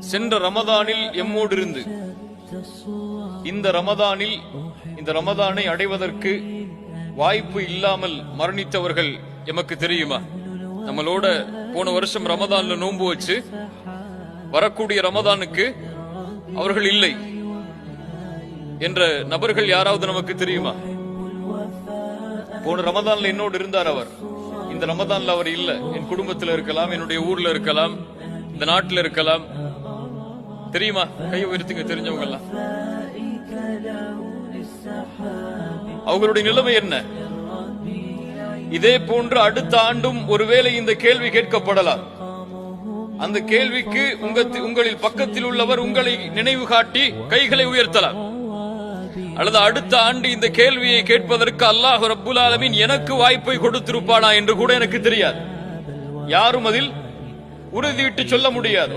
சென்ற ரமதானில் எம்மோடு இருந்து இந்த ரமதானை அடைவதற்கு வாய்ப்பு இல்லாமல் மரணித்தவர்கள் எமக்கு தெரியுமா? நம்மளோட போன வருஷம் ரமதான்ல நோன்பு வச்சு வரக்கூடிய ரமதானுக்கு அவர்கள் இல்லை என்ற நபர்கள் யாராவது நமக்கு தெரியுமா? போன ரமதான்ல என்னோடு இருந்தார் அவர், இந்த ரமதான்ல அவர் இல்ல. என் குடும்பத்தில் இருக்கலாம், என்னுடைய ஊர்ல இருக்கலாம், இந்த நாட்டில் இருக்கலாம். தெரியுமா? கை உயர்த்துங்க தெரிஞ்சவங்க எல்லாம். அவங்களுடைய நிலைமை என்ன? இதே போன்று அடுத்த ஆண்டும் ஒருவேளை இந்த கேள்வி கேட்கப்படலாம். அந்த கேள்விக்கு உங்களில் பக்கத்தில் உள்ளவர் உங்களை நினைவு காட்டி கைகளை உயர்த்தலாம். அல்லது அடுத்த ஆண்டு இந்த கேள்வியை கேட்பதற்கு அல்லாஹ் ரப்புல் ஆலமீன் எனக்கு வாய்ப்பை கொடுத்திருப்பானா என்று கூட எனக்கு தெரியாது. யாரும் அதில் உறுதிவிட்டு சொல்ல முடியாது.